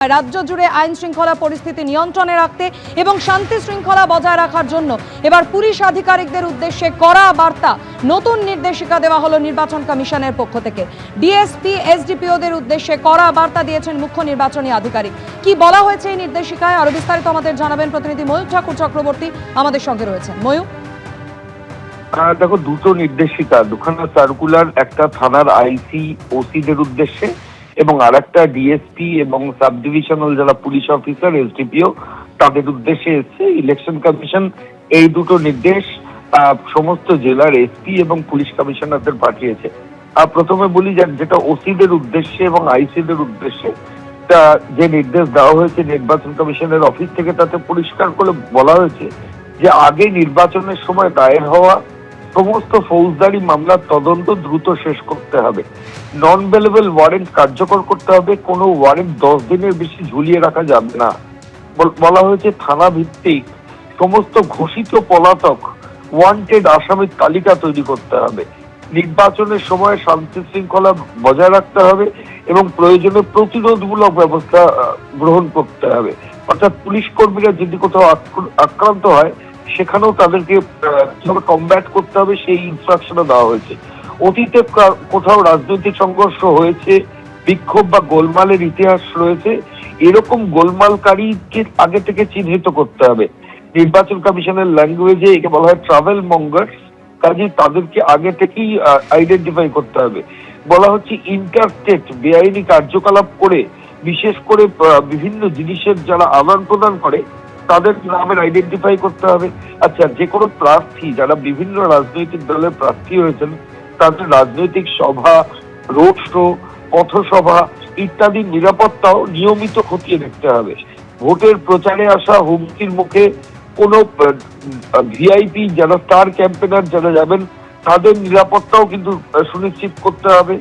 রাজ্য জুড়ে আইন শৃঙ্খলা পরিস্থিতি নিয়ন্ত্রণে রাখতে এবং শান্তি শৃঙ্খলা বজায় রাখার জন্য এবার পুলিশ আধিকারিকদের উদ্দেশ্যে কড়া বার্তা, নতুন নির্দেশিকা দেওয়া হলো নির্বাচন কমিশনের পক্ষ থেকে। ডিএসপি এসডিপিওদের উদ্দেশ্যে কড়া বার্তা দিয়েছেন মুখ্য নির্বাচনী আধিকারিক। কি বলা হয়েছে এই নির্দেশিকায় আরো বিস্তারিত আমাদের জানাবেন প্রতিনিধি ময়ূর ঠাকুর চক্রবর্তী আমাদের সঙ্গে রয়েছেন। ময়ূর, দেখো, দুটো নির্দেশিকা, দুখানা সার্কুলার, একটা থানার আইসি ওসিদের উদ্দেশ্যে এবং আর একটা ডিএসপি এবং সাব ডিভিশনাল যারা পুলিশ অফিসার এসডিপিও তাদের উদ্দেশ্যে এসছে। ইলেকশন কমিশন এই দুটো নির্দেশ সমস্ত জেলার এসপি এবং পুলিশ কমিশনারদের পাঠিয়েছে। প্রথমে বলি যেটা ওসিদের উদ্দেশ্যে এবং আইসিদের উদ্দেশ্যে যে নির্দেশ দেওয়া হয়েছে নির্বাচন কমিশনের অফিস থেকে, তাতে পরিষ্কার করে বলা হয়েছে যে আগে নির্বাচনের সময় দায়ের হওয়া সমস্ত ফৌজদারি মামলার তদন্ত দ্রুত শেষ করতে হবে। নন বেলেবল ওয়ারেন্ট কার্যকর করতে হবে, কোনো ওয়ারেন্ট 10 দিনের বেশি ঝুলিয়ে রাখা যাবে না। বলা হয়েছে থানা ভিত্তিক সমস্ত ঘোষিত পলাতক ওয়ান্টেড আসামির তালিকা তৈরি করতে হবে। নির্বাচনের সময় শান্তি শৃঙ্খলা বজায় রাখতে হবে এবং প্রয়োজনে প্রতিরোধমূলক ব্যবস্থা গ্রহণ করতে হবে। অর্থাৎ পুলিশ কর্মীরা যদি কোথাও আক্রান্ত হয় সেখানেও তাদেরকে কিভাবে কমব্যাট করতে হবে সেই ইনস্ট্রাকশনও দেওয়া হয়েছে। অতীতে কোথাও রাজনৈতিক সংঘর্ষ হয়েছে, বিক্ষোভ বা গোলমালের ইতিহাস রয়েছে, এরকম গোলমালকারীকে আগে থেকে চিহ্নিত করতে হবে। নির্বাচন কমিশনের ল্যাঙ্গুয়েজে একে বলা হয় ট্রাভেল মঙ্গার্স, কাজে তাদেরকে আগে থেকেই আইডেন্টিফাই করতে হবে। বলা হচ্ছে ইন্টারস্টেট বেআইনি কার্যকলাপ করে, বিশেষ করে বিভিন্ন জিনিসের যারা আদান প্রদান করে তাদের নামের আইডেন্টিফাই করতে হবে। আচ্ছা, যে কোনো প্রার্থী যারা বিভিন্ন রাজনৈতিক দলের প্রার্থী হয়েছেন তাদের রাজনৈতিক সভা, রোড শো, পথসভা ইত্যাদি নিরাপত্তাও নিয়মিত খতিয়ে দেখতে হবে। ভোটের প্রচারে আসা হুমকির মুখে কোনো ভিআইপি যারা স্টার ক্যাম্পেনার যারা যাবেন তাদের নিরাপত্তাও কিন্তু সুনিশ্চিত করতে হবে।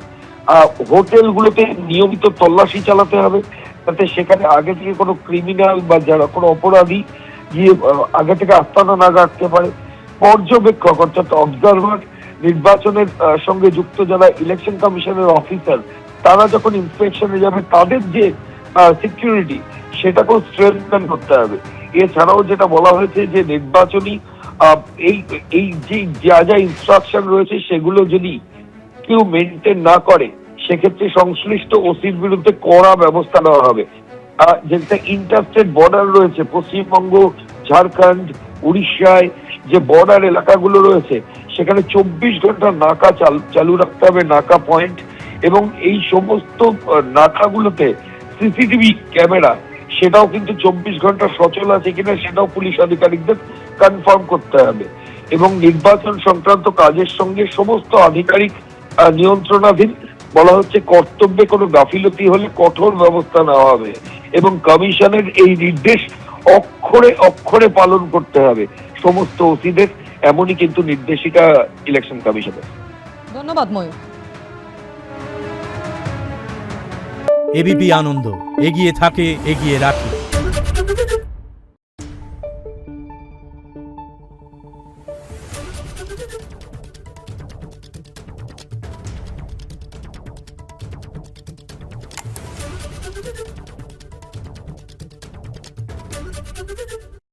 হোটেলগুলোতে নিয়মিত তল্লাশি চালাতে হবে যাতে সেখানে আগে থেকে কোনো ক্রিমিনাল বা যারা কোনো অপরাধী গিয়ে আগে থেকে আস্তানা না রাখতে পারে। পর্যবেক্ষক অর্থাৎ অবজারভার, নির্বাচনের সঙ্গে যুক্ত যারা ইলেকশন কমিশনের অফিসার, তারা যখন ইন্সপেকশনে যাবে তাদের যে সিকিউরিটি সেটাকেও স্ট্রেংথেন করতে হবে। এছাড়াও যেটা বলা হয়েছে যে নির্বাচনী এই যে যা ইনস্ট্রাকশন রয়েছে সেগুলো যদি কেউ মেনটেন না করে সেক্ষেত্রে সংশ্লিষ্ট ওসির বিরুদ্ধে কড়া ব্যবস্থা নেওয়া হবে। যেটা ইন্টারস্টেট বর্ডার রয়েছে, পশ্চিমবঙ্গ, ঝাড়খণ্ড, উড়িষ্যায় যে বর্ডার এলাকাগুলো রয়েছে সেখানে 24 ঘন্টা নাকা চালু রাখতে হবে, নাকা পয়েন্ট, এবং এই সমস্ত নাকাগুলোতে সিসিটিভি ক্যামেরা সেটাও কিন্তু 24 ঘন্টা সচল আছে কিনা সেটাও পুলিশ আধিকারিকদের কনফার্ম করতে হবে। এবং নির্বাচন সংক্রান্ত কাজের সঙ্গে সমস্ত আধিকারিক নিয়ন্ত্রণাধীন। বলা হচ্ছে কর্তব্যে কোনো গাফিলতি হলে কঠোর ব্যবস্থা নেওয়া হবে এবং কমিশনের এই নির্দেশ অক্ষরে অক্ষরে পালন করতে হবে সমস্ত ওসিদের, এমনই কিন্তু নির্দেশিকা ইলেকশন কমিশনের। ধন্যবাদ ময়ূর। এবিপি আনন্দ এগিয়ে থাকে, এগিয়ে রাখে।